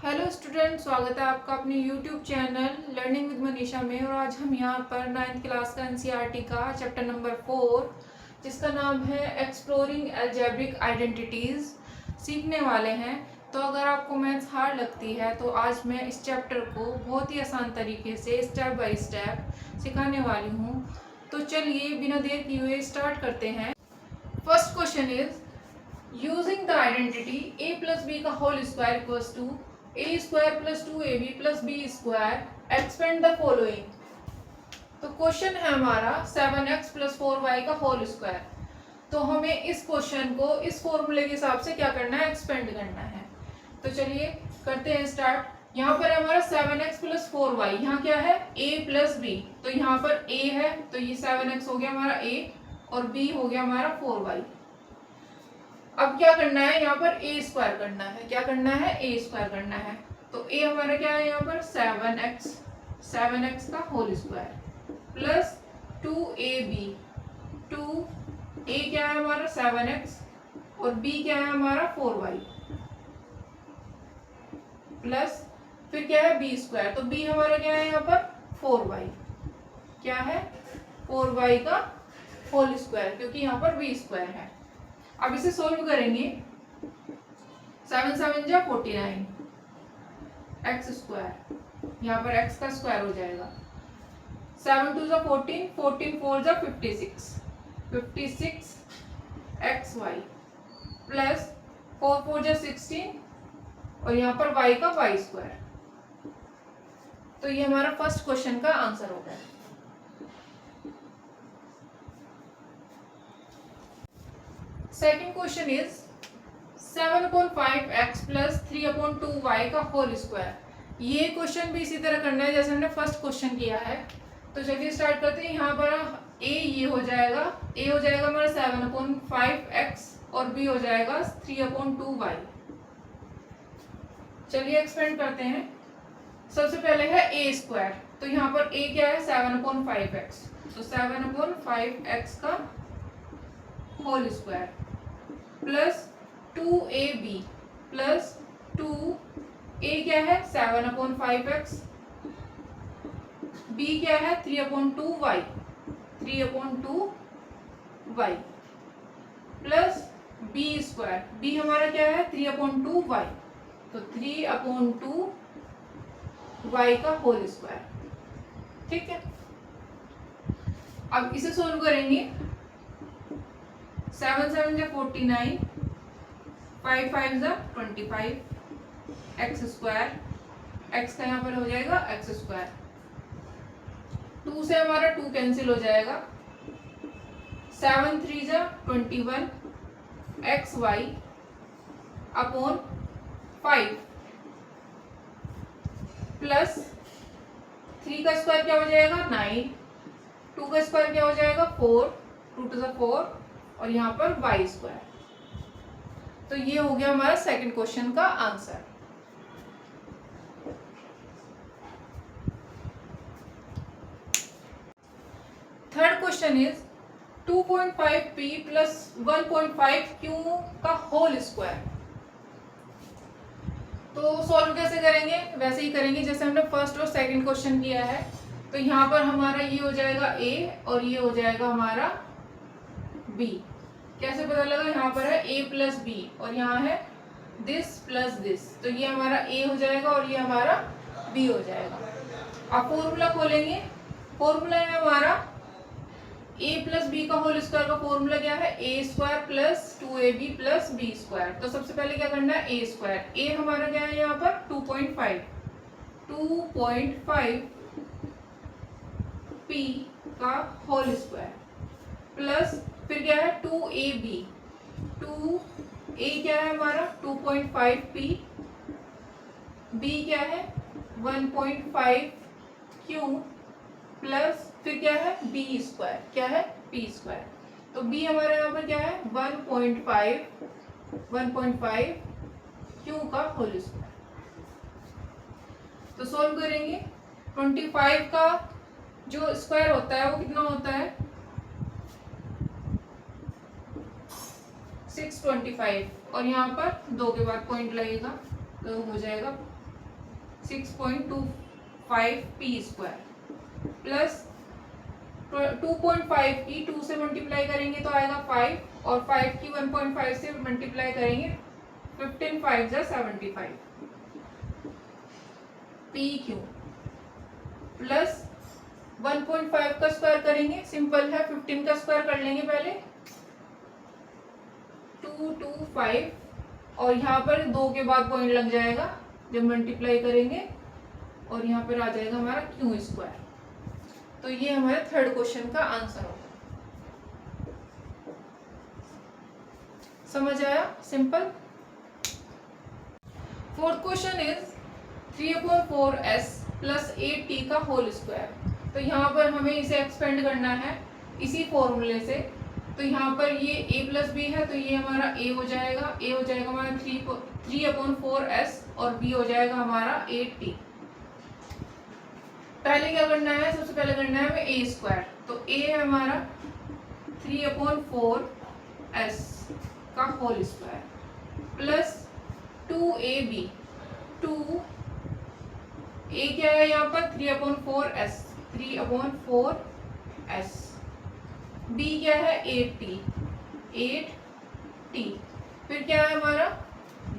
Hello student, स्वागत है आपका अपने YouTube channel learning with Manisha में। और आज हम यहाँ पर 9th क्लास का एनसीईआरटी का चैप्टर नंबर 4 जिसका नाम है एक्सप्लोरिंग अलजेब्रिक आइडेंटिटीज़ सीखने वाले हैं। तो अगर आपको मैथ्स हार्ड लगती है तो आज मैं इस चैप्टर को बहुत ही आसान तरीके से स्टेप बाय स्टेप सिखाने वाली हूँ। तो चलिए बिना देर किए हुए स्टार्ट करते हैं। First question is using the identity a plus B का whole square equals to A square plus 2ab plus B square expand the following. तो क्वेश्चन है हमारा 7x प्लस 4y का होल स्क्वायर। तो हमें इस क्वेश्चन को इस फॉर्मूले के हिसाब से क्या करना है, एक्सपेंड करना है। तो चलिए करते हैं स्टार्ट। यहाँ पर हमारा 7x प्लस 4y, यहाँ क्या है a प्लस b, तो यहाँ पर a है तो ये 7x हो गया हमारा a और b हो गया हमारा 4y। अब क्या करना है, यहाँ पर a स्क्वायर करना है। क्या करना है, a स्क्वायर करना है। तो a हमारा क्या है यहाँ पर 7x का whole square plus 2ab, 2a क्या है हमारा 7x और b क्या है हमारा 4y प्लस फिर क्या है b स्क्वायर, तो b हमारा क्या है यहाँ पर 4y, क्या है 4y का होल स्क्वायर, क्योंकि यहाँ पर b स्क्वायर है। अब इसे सोल्व करेंगे। 7 7 जा 49 एक्स स्क्वायर, यहाँ पर x का स्क्वायर हो जाएगा। 7 2 जा 14, 14 4 जा 56, 56 एक्स वाई प्लस 4 4 जा 16 और यहाँ पर y का y स्क्वायर। तो ये हमारा फर्स्ट क्वेश्चन का आंसर होगा। Second question is 7/5x plus 3/2y का होल स्क्वायर। ये क्वेश्चन भी इसी तरह करना है जैसे हमने फर्स्ट क्वेश्चन किया है। तो चलिए स्टार्ट करते हैं। यहाँ पर ये हो जाएगा हमारा 7/5x और b हो जाएगा 3/2y। चलिए एक्सपेंड करते हैं। सबसे पहले है a स्क्वायर, तो यहाँ पर a क्या है 7/5x, तो 7/5x का whole square plus 2ab plus 2a क्या है 7/5x, b क्या है 3/2y plus b square, b हमारा क्या है 3/2y, तो 3/2y का होल स्क्वायर। ठीक है, अब इसे सोल्व करेंगे। 7 7 जा 49, 5 5 जा 25 एक्स स्क्वायर, एक्स का यहाँ पर हो जाएगा एक्स स्क्वायर, 2 से हमारा 2 कैंसिल हो जाएगा। 7 3 जा 21 एक्स वाई अपॉन 5 प्लस 3 का स्क्वायर क्या हो जाएगा 9, 2 का स्क्वायर क्या हो जाएगा 4, 2 टू 4 और यहाँ पर y स्क्वायर। तो ये हो गया हमारा सेकंड क्वेश्चन का answer. Third question is 2.5p plus 1.5q का होल स्क्वायर। तो सॉल्व कैसे करेंगे, वैसे ही करेंगे जैसे हमने फर्स्ट और सेकंड क्वेश्चन किया है। तो यहाँ पर हमारा ये हो जाएगा a और ये हो जाएगा हमारा b। कैसे पता लगा, यहाँ पर है a प्लस बी और यहाँ है दिस प्लस दिस, तो ये हमारा a हो जाएगा और ये हमारा b हो जाएगा। अब फॉर्मूला खोलेंगे। फॉर्मूला है हमारा a प्लस बी का होल स्क्वायर का फॉर्मूला क्या है a square plus 2ab plus b square. तो सबसे पहले क्या करना है a स्क्वायर, a हमारा क्या है यहाँ पर 2.5 p का होल स्क्वायर प्लस फिर क्या है 2ab, 2a क्या है हमारा 2.5p, b क्या है 1.5q प्लस फिर क्या है b स्क्वायर, क्या है p स्क्वायर। तो b हमारे यहाँ पर क्या है 1.5 का होल स्क्वायर। तो सॉल्व करेंगे। 25 का जो स्क्वायर होता है वो कितना होता है 625 और यहाँ पर 2 के बाद पॉइंट लगेगा तो हो जाएगा 6.25 पी स्क्वायर प्लस 2.5 की 2 से मल्टीप्लाई करेंगे तो आएगा 5 और 5 की 1.5 से मल्टीप्लाई करेंगे 15 5 जा 75 पी क्यू प्लस 1.5 का स्क्वायर करेंगे, सिंपल है, 15 का स्क्वायर कर लेंगे पहले 225 और यहाँ पर 2 के बाद पॉइंट लग जाएगा जब मल्टीप्लाई करेंगे और यहाँ पर आ जाएगा हमारा क्यू स्क्वायर। तो ये हमारे थर्ड क्वेश्चन का आंसर होगा। समझ आया? Simple. Fourth question is 3/4s plus 8t का होल स्क्वायर। तो यहाँ पर हमें इसे एक्सपेंड करना है इसी फॉर्मूले से। तो यहाँ पर ये a प्लस बी है तो ये हमारा a हो जाएगा, हमारा 3/4s और b हो जाएगा हमारा 8t। पहले क्या करना है, सबसे पहले करना है हमें a स्क्वायर। तो a है हमारा 3/4s का whole square plus 2ab, 2a क्या है यहाँ पर 3/4s, b क्या है 8t, फिर क्या है हमारा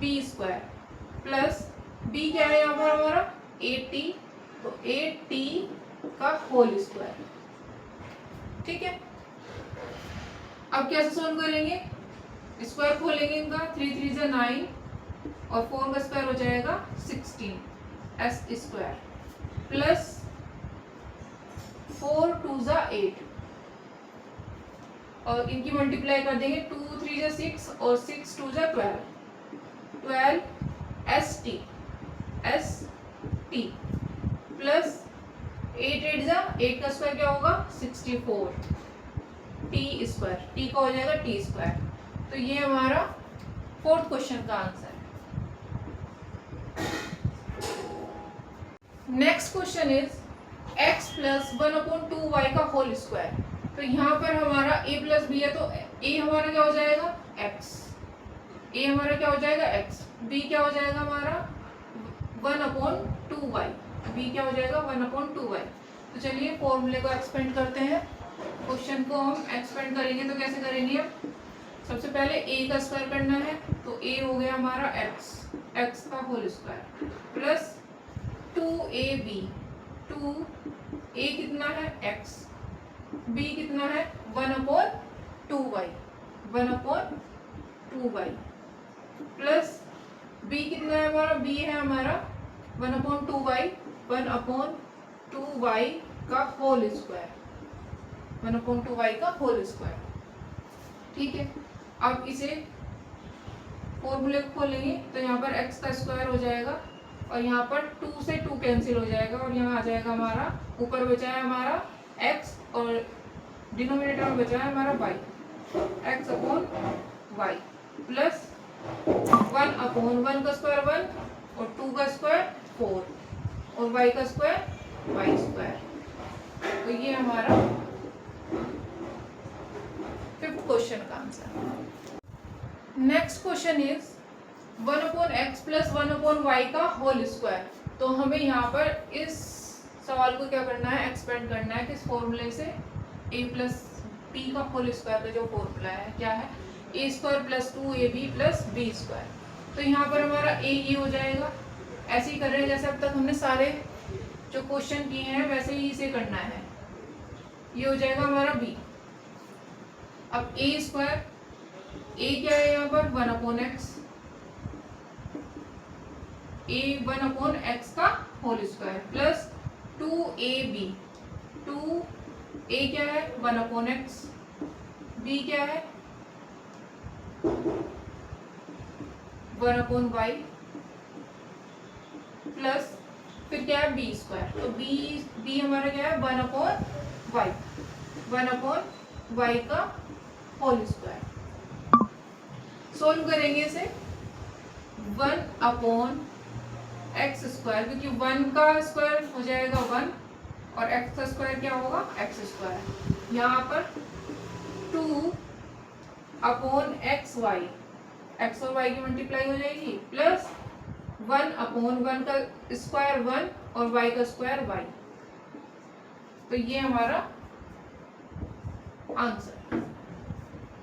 b स्क्वायर प्लस b क्या है यहाँ पर हमारा 8t, तो 8t का होल स्क्वायर। ठीक है, अब कैसे सोल्व करेंगे, स्क्वायर खोलेंगे इनका, 3 3 जा 9 और 4 का स्क्वायर हो जाएगा 16 s स्क्वायर प्लस 4 2 जा 8 और इनकी मल्टीप्लाई कर देंगे, 2 3 जा 6 और 6 2 जा 12 st प्लस 8 8 जा 8 का स्क्वायर क्या होगा 64 टी स्क्वायर, टी का हो जाएगा टी स्क्वायर। तो ये हमारा फोर्थ क्वेश्चन का आंसर है। Next question is x plus 1/2y का होल स्क्वायर। तो यहाँ पर हमारा a प्लस बी है तो a हमारा क्या हो जाएगा x, b क्या हो जाएगा हमारा 1/2y, b क्या हो जाएगा 1/2y। तो चलिए फॉर्मूले को एक्सपेंड करते हैं। क्वेश्चन को हम एक्सपेंड करेंगे तो कैसे करेंगे, अब सबसे पहले a का स्क्वायर करना है तो a हो गया हमारा x का whole square plus 2ab, 2a कितना है x, b कितना है 1/2y, प्लस b कितना है हमारा, b है हमारा 1/2y, 1/2y का होल स्क्वायर, 1/2y का होल स्क्वायर। ठीक है, अब इसे फॉर्मूले को खोलेंगे तो यहाँ पर x का स्क्वायर हो जाएगा और यहाँ पर 2 से 2 कैंसिल हो जाएगा और यहाँ आ जाएगा हमारा, ऊपर बचा है हमारा x और डिनोमिनेटर में बचा है हमारा y, x/y प्लस 1/1 का स्क्वायर 1 और 2 का स्क्वायर 4 और y का स्क्वायर y स्क्वायर। तो ये हमारा फिफ्थ क्वेश्चन का answer. Next question is 1/x plus 1/y का होल स्क्वायर। तो हमें यहाँ पर इस सवाल को क्या करना है, एक्सपेंड करना है किस फॉर्मूले से, a प्लस b का होल स्क्वायर का जो फॉर्मूला है क्या है a square plus 2ab plus b square. तो यहाँ पर हमारा a ये हो जाएगा, ऐसे ही कर रहे हैं जैसे अब तक हमने सारे जो क्वेश्चन किए हैं वैसे ही इसे करना है। ये हो जाएगा हमारा b। अब a स्क्वायर, a क्या है यहाँ पर 1/x, a 1/x का whole square plus 2ab, 2a क्या है 1/x, b क्या है 1/y प्लस फिर क्या है b स्क्वायर। तो b हमारा क्या है 1/y का होल स्क्वायर। सोल्व करेंगे इसे 1/x स्क्वायर, क्योंकि 1 का स्क्वायर हो जाएगा 1 और x का स्क्वायर क्या होगा x स्क्वायर। यहाँ पर 2/xy, x और y की मल्टीप्लाई हो जाएगी प्लस 1/1 का स्क्वायर 1 और y का स्क्वायर y। तो ये हमारा आंसर।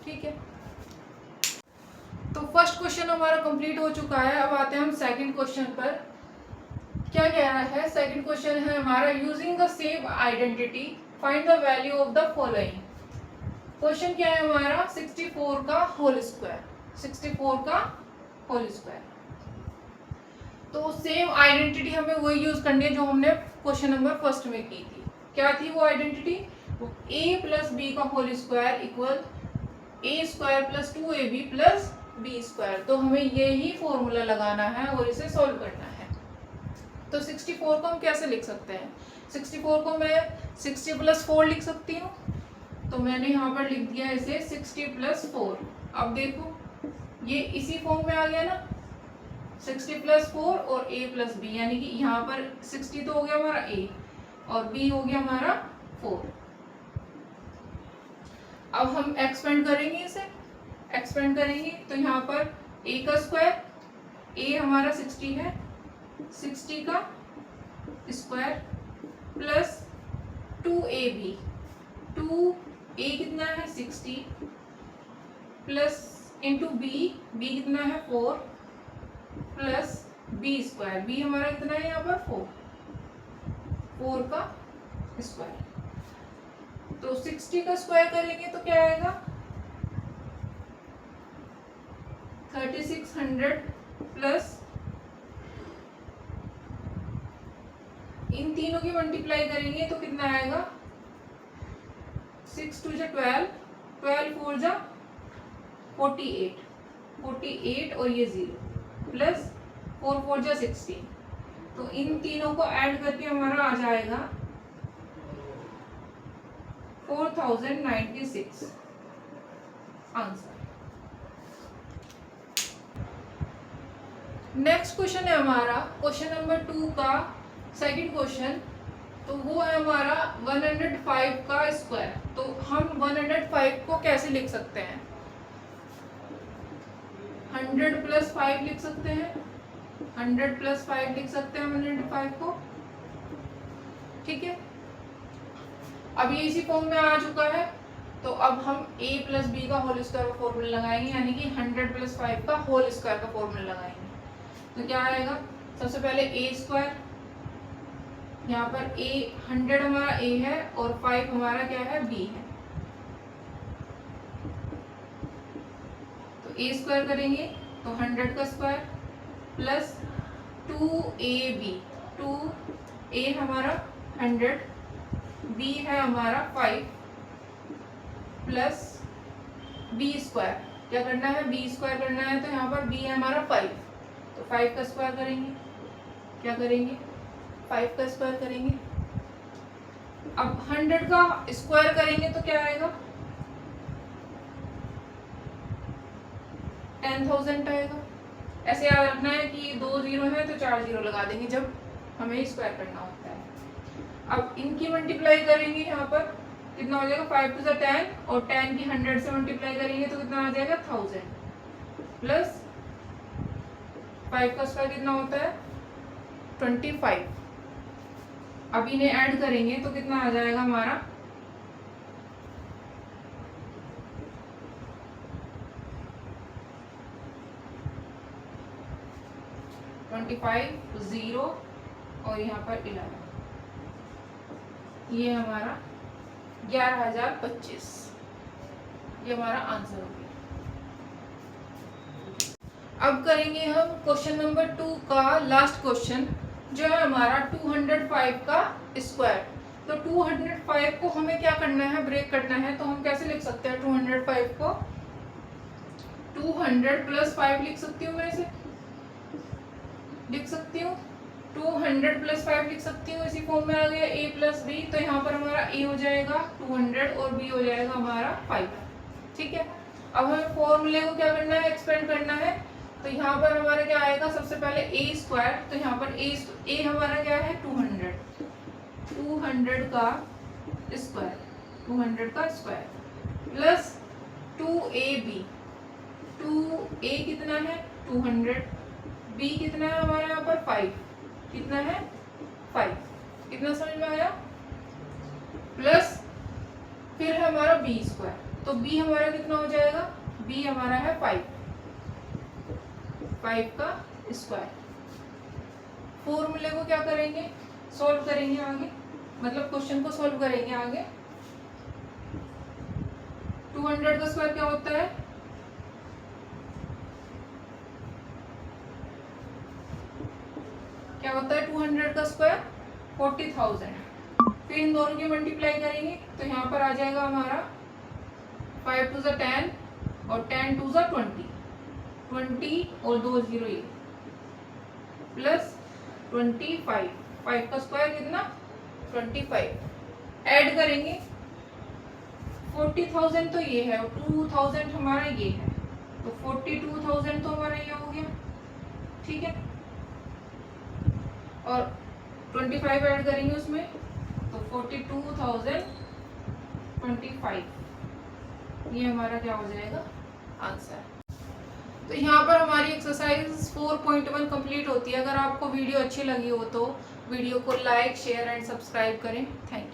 ठीक है, तो फर्स्ट क्वेश्चन हमारा कंप्लीट हो चुका है। अब आते हैं हम सेकंड क्वेश्चन पर। क्या कह रहा है? सेकंड क्वेश्चन है हमारा, using the same identity find the value of the following. Question क्या है हमारा? 64 का होल स्क्वायर। 64 का होल स्क्वायर। तो सेम आइडेंटिटी हमें वही यूज करनी है जो हमने क्वेश्चन नंबर फर्स्ट में की थी। क्या थी वो आइडेंटिटी? a प्लस बी का whole square equal a square plus 2ab plus B square. तो हमें यही फॉर्मूला लगाना है और इसे सॉल्व करना है। तो 64 को हम कैसे लिख सकते हैं? 64 को मैं 60 प्लस 4 लिख सकती हूँ। तो मैंने यहाँ पर लिख दिया इसे 60 प्लस 4। अब देखो ये इसी फॉर्म में आ गया ना, 60 प्लस 4 और a प्लस बी, यानी कि यहाँ पर 60 तो हो गया हमारा a और b हो गया हमारा 4। अब हम एक्सपेंड करेंगे, इसे एक्सपेंड करेंगे तो यहाँ पर a का स्क्वायर, a हमारा 60 है, 60 का स्क्वायर प्लस 2ab, 2a कितना है 60 प्लस इंटू b कितना है 4 प्लस b स्क्वायर, b हमारा कितना है यहाँ पर 4 का स्क्वायर। तो 60 का स्क्वायर करेंगे तो क्या आएगा? 3600 प्लस इन तीनों की मल्टीप्लाई करेंगे तो कितना आएगा? 6 2 जा 12, 12 4 जा 48, 48 और ये 0 प्लस 4 4 जा 16। तो इन तीनों को ऐड करके हमारा आ जाएगा 4096 आंसर। नेक्स्ट क्वेश्चन है हमारा क्वेश्चन नंबर 2 का सेकंड क्वेश्चन। तो वो है हमारा 105 का स्क्वायर। तो हम 105 को कैसे लिख सकते हैं? 100 प्लस 5 लिख सकते हैं, 100 प्लस 5 लिख सकते हैं 105 को। ठीक है, अब ये इसी फॉर्म में आ चुका है। तो अब हम a प्लस बी का होल स्क्वायर का फॉर्मूला लगाएंगे, यानी कि 100 प्लस 5 का होल स्क्वायर का फॉर्मूला लगाएंगे। तो क्या आएगा? सबसे पहले a स्क्वायर, यहाँ पर a 100 हमारा a है और 5 हमारा क्या है? b है। तो a स्क्वायर करेंगे तो 100 का स्क्वायर प्लस 2ab, 2a हमारा 100, b है हमारा 5 प्लस b स्क्वायर। क्या करना है? b स्क्वायर करना है। तो यहाँ पर b है हमारा 5, तो 5 का स्क्वायर करेंगे। क्या करेंगे? 5 का स्क्वायर करेंगे। अब 100 का स्क्वायर करेंगे तो क्या आएगा? 10,000 आएगा। ऐसे याद रखना है कि 2 0 है तो 4 0 लगा देंगे जब हमें स्क्वायर करना होता है। अब इनकी मल्टीप्लाई करेंगे, यहाँ पर कितना हो जाएगा? 5 to the 10 और 10 की 100 से मल्टीप्लाई करेंगे तो कितना आ जाएगा? 1000 प्लस 5 का स्क्वायर कितना होता है? 25। अब इन्हें ऐड करेंगे तो कितना आ जाएगा हमारा? 25 0 और यहाँ पर 11, ये हमारा 11,025, ये हमारा आंसर हो गया। अब करेंगे हम क्वेश्चन नंबर 2 का लास्ट क्वेश्चन, जो है हमारा 205 का स्क्वायर। तो 205 को हमें क्या करना है? ब्रेक करना है। तो हम कैसे लिख सकते हैं 205 को? 200 प्लस 5 लिख सकती हूँ, मैं इसे लिख सकती हूँ 200 प्लस 5 लिख सकती हूँ। इसी फॉर्म में आ गया a प्लस बी। तो यहाँ पर हमारा a हो जाएगा 200 और b हो जाएगा हमारा 5। ठीक है, अब हमें फॉर्मूले को क्या करना है? एक्सपेंड करना है। तो यहाँ पर हमारा क्या आएगा? सबसे पहले a स्क्वायर, तो यहाँ पर a हमारा क्या है? 200 का स्क्वायर, 200 का स्क्वायर प्लस 2ab, 2a कितना है? 200, b कितना है हमारा यहाँ पर 5, कितना है 5, कितना समझ में आया, प्लस फिर हमारा b स्क्वायर, तो b हमारा कितना हो जाएगा, b हमारा है 5 का स्क्वायर। फॉर्मूले को क्या करेंगे, सॉल्व करेंगे आगे, मतलब क्वेश्चन को सॉल्व करेंगे आगे। 200 का स्क्वायर क्या होता है, क्या होता है 200 का स्क्वायर 40,000। फिर इन दोनों की मल्टीप्लाई करेंगे तो यहाँ पर आ जाएगा हमारा 5 टू ज़ 10 और 10 टू ज़ 20, 20 और 2 0 ये, प्लस 25, 5 का स्क्वायर कितना 25, ऐड करेंगे 40,000 तो ये है और 2,000 हमारा ये है, तो 42,000 तो हमारा ये हो गया, ठीक है, और 25 ऐड करेंगे उसमें तो 42,025, ये हमारा क्या हो जाएगा आंसर। तो यहाँ पर हमारी एक्सरसाइज 4.1 कंप्लीट होती है। अगर आपको वीडियो अच्छी लगी हो तो वीडियो को लाइक, शेयर एंड सब्सक्राइब करें। Thank you.